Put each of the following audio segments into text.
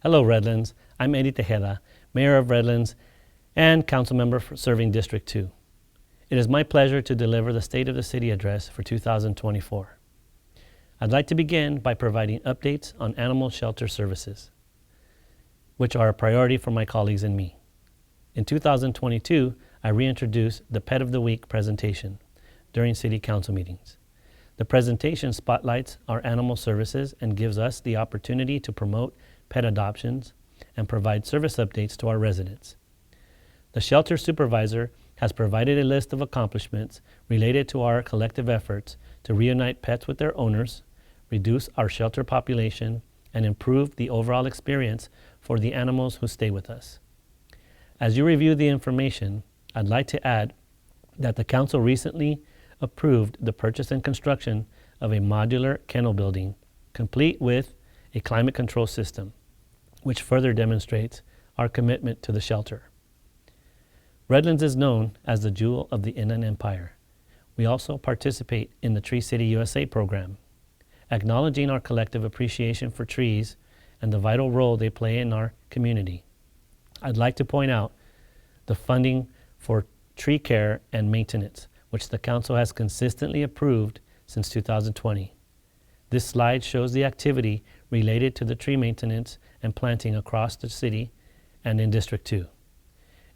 Hello Redlands, I'm Eddie Tejeda, Mayor of Redlands and Council Member serving District 2. It is my pleasure to deliver the State of the City Address for 2024. I'd like to begin by providing updates on animal shelter services, which are a priority for my colleagues and me. In 2022, I reintroduced the Pet of the Week presentation during City Council meetings. The presentation spotlights our animal services and gives us the opportunity to promote pet adoptions and provide service updates to our residents. The shelter supervisor has provided a list of accomplishments related to our collective efforts to reunite pets with their owners, reduce our shelter population, and improve the overall experience for the animals who stay with us. As you review the information, I'd like to add that the Council recently approved the purchase and construction of a modular kennel building, complete with a climate control system, which further demonstrates our commitment to the shelter. Redlands is known as the jewel of the Inland Empire. We also participate in the Tree City USA program, acknowledging our collective appreciation for trees and the vital role they play in our community. I'd like to point out the funding for tree care and maintenance, which the Council has consistently approved since 2020. This slide shows the activity related to the tree maintenance and planting across the city and in District 2.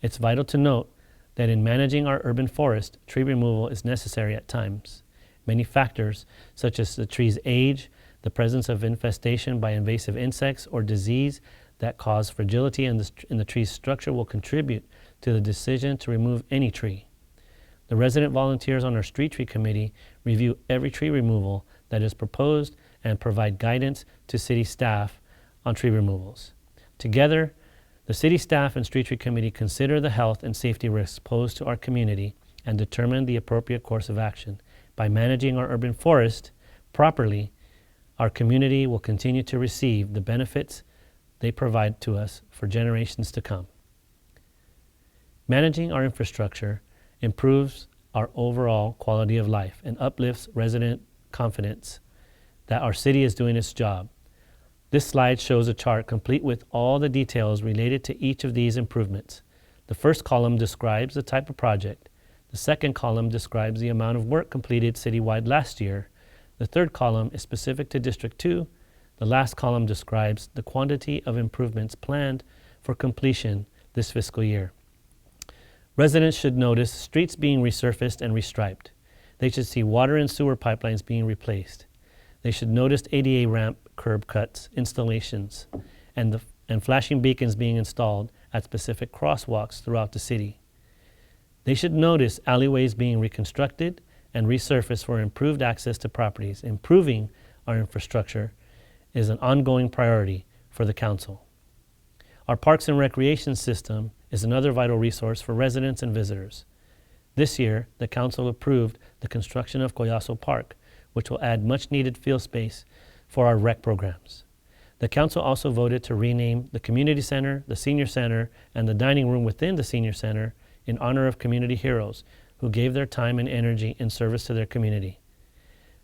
It's vital to note that in managing our urban forest, tree removal is necessary at times. Many factors, such as the tree's age, the presence of infestation by invasive insects, or disease that cause fragility in the tree's structure will contribute to the decision to remove any tree. The resident volunteers on our street tree committee review every tree removal that is proposed and provide guidance to city staff on tree removals. Together, the city staff and street tree committee consider the health and safety risks posed to our community and determine the appropriate course of action. By managing our urban forest properly, our community will continue to receive the benefits they provide to us for generations to come. Managing our infrastructure improves our overall quality of life and uplifts resident confidence that our city is doing its job. This slide shows a chart complete with all the details related to each of these improvements. The first column describes the type of project. The second column describes the amount of work completed citywide last year. The third column is specific to District 2. The last column describes the quantity of improvements planned for completion this fiscal year. Residents should notice streets being resurfaced and restriped. They should see water and sewer pipelines being replaced. They should notice ADA ramp curb cuts, installations, and flashing beacons being installed at specific crosswalks throughout the city. They should notice alleyways being reconstructed and resurfaced for improved access to properties. Improving our infrastructure is an ongoing priority for the Council. Our Parks and Recreation system is another vital resource for residents and visitors. This year, the Council approved the construction of Collazo Park, which will add much-needed field space for our rec programs. The Council also voted to rename the Community Center, the Senior Center, and the dining room within the Senior Center in honor of community heroes who gave their time and energy in service to their community.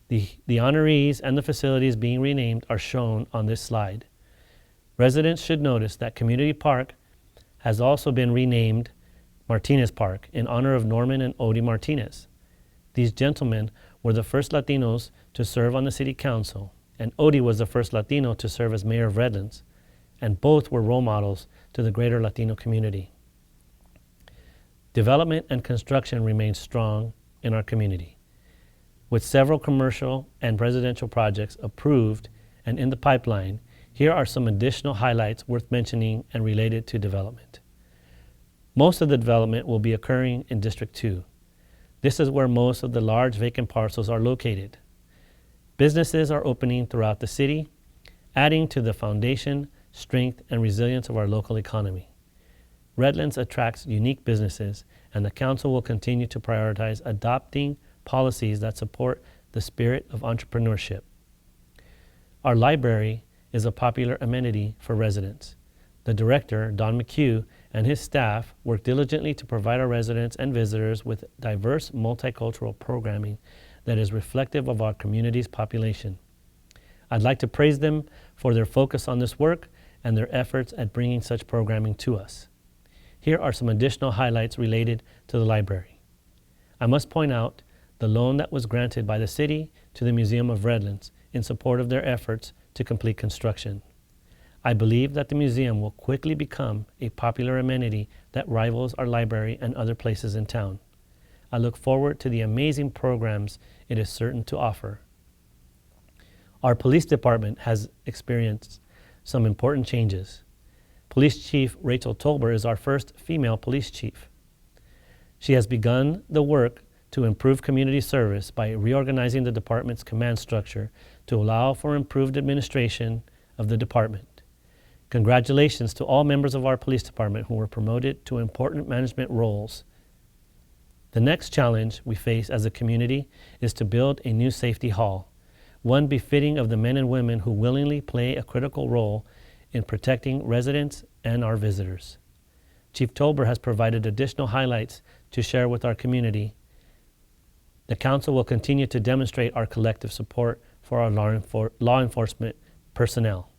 The honorees and the facilities being renamed are shown on this slide. Residents should notice that Community Park has also been renamed Martinez Park in honor of Norman and Odie Martinez. These gentlemen were the first Latinos to serve on the City Council, and Odie was the first Latino to serve as mayor of Redlands, and both were role models to the greater Latino community. Development and construction remain strong in our community, with several commercial and residential projects approved and in the pipeline. Here are some additional highlights worth mentioning and related to development. Most of the development will be occurring in District 2. This is where most of the large vacant parcels are located. Businesses are opening throughout the city, adding to the foundation, strength, and resilience of our local economy. Redlands attracts unique businesses, and the Council will continue to prioritize adopting policies that support the spirit of entrepreneurship. Our library is a popular amenity for residents. The director, Don McHugh, and his staff work diligently to provide our residents and visitors with diverse multicultural programming that is reflective of our community's population. I'd like to praise them for their focus on this work and their efforts at bringing such programming to us. Here are some additional highlights related to the library. I must point out the loan that was granted by the city to the Museum of Redlands in support of their efforts to complete construction. I believe that the museum will quickly become a popular amenity that rivals our library and other places in town. I look forward to the amazing programs it is certain to offer. Our police department has experienced some important changes. Police Chief Rachel Tolber is our first female police chief. She has begun the work to improve community service by reorganizing the department's command structure to allow for improved administration of the department. Congratulations to all members of our police department who were promoted to important management roles. The next challenge we face as a community is to build a new safety hall, one befitting of the men and women who willingly play a critical role in protecting residents and our visitors. Chief Tolber has provided additional highlights to share with our community. The Council will continue to demonstrate our collective support for our law enforcement personnel.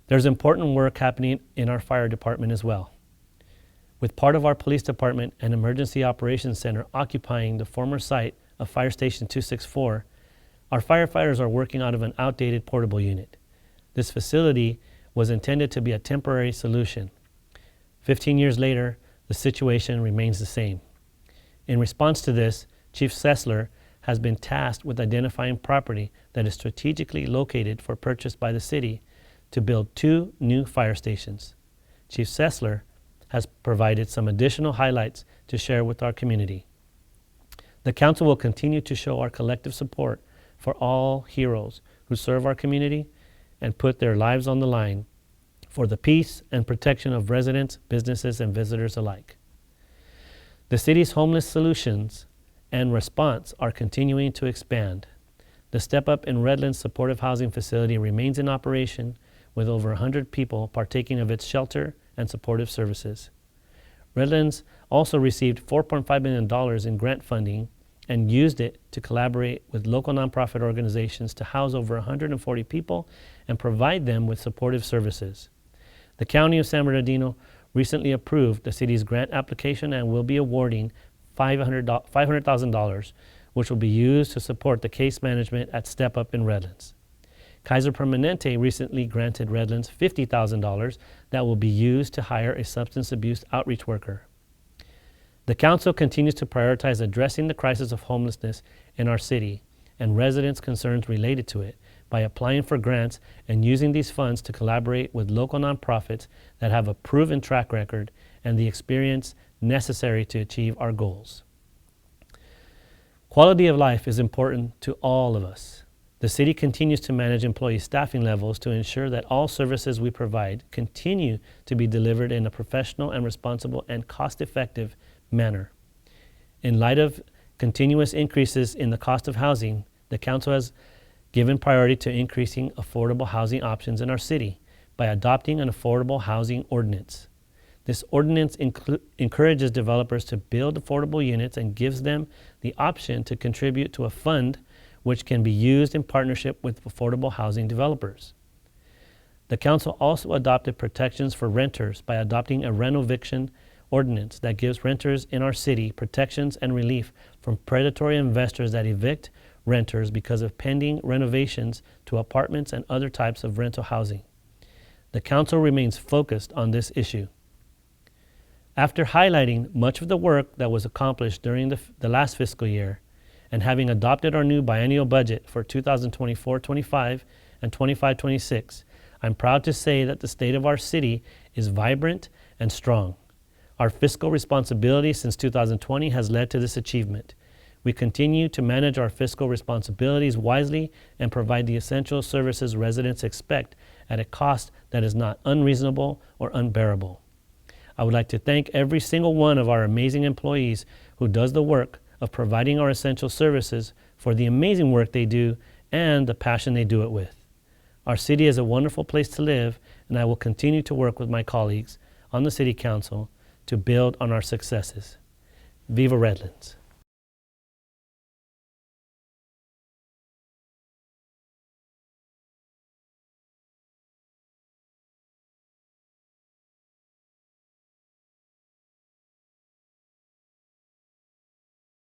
There's important work happening in our fire department as well. With part of our police department and emergency operations center occupying the former site of Fire Station 264, our firefighters are working out of an outdated portable unit. This facility was intended to be a temporary solution. 15 years later, the situation remains the same. In response to this, Chief Sessler has been tasked with identifying property that is strategically located for purchase by the city to build 2 new fire stations. Chief Sessler has provided some additional highlights to share with our community. The Council will continue to show our collective support for all heroes who serve our community and put their lives on the line for the peace and protection of residents, businesses, and visitors alike. The city's homeless solutions and response are continuing to expand. The Step Up in Redlands supportive housing facility remains in operation with over 100 people partaking of its shelter and supportive services. Redlands also received $4.5 million in grant funding and used it to collaborate with local nonprofit organizations to house over 140 people and provide them with supportive services. The County of San Bernardino recently approved the city's grant application and will be awarding $500,000, which will be used to support the case management at Step Up in Redlands. Kaiser Permanente recently granted Redlands $50,000 that will be used to hire a substance abuse outreach worker. The Council continues to prioritize addressing the crisis of homelessness in our city and residents' concerns related to it by applying for grants and using these funds to collaborate with local nonprofits that have a proven track record and the experience necessary to achieve our goals. Quality of life is important to all of us. The city continues to manage employee staffing levels to ensure that all services we provide continue to be delivered in a professional and responsible and cost-effective manner. In light of continuous increases in the cost of housing, the Council has given priority to increasing affordable housing options in our city by adopting an affordable housing ordinance. This ordinance encourages developers to build affordable units and gives them the option to contribute to a fund which can be used in partnership with affordable housing developers. The Council also adopted protections for renters by adopting a rent eviction ordinance that gives renters in our city protections and relief from predatory investors that evict renters because of pending renovations to apartments and other types of rental housing. The Council remains focused on this issue. After highlighting much of the work that was accomplished during the last fiscal year, and having adopted our new biennial budget for 2024-25 and 25-26, I'm proud to say that the state of our city is vibrant and strong. Our fiscal responsibility since 2020 has led to this achievement. We continue to manage our fiscal responsibilities wisely and provide the essential services residents expect at a cost that is not unreasonable or unbearable. I would like to thank every single one of our amazing employees who does the work of providing our essential services for the amazing work they do and the passion they do it with. Our city is a wonderful place to live, and I will continue to work with my colleagues on the City Council to build on our successes. Viva Redlands!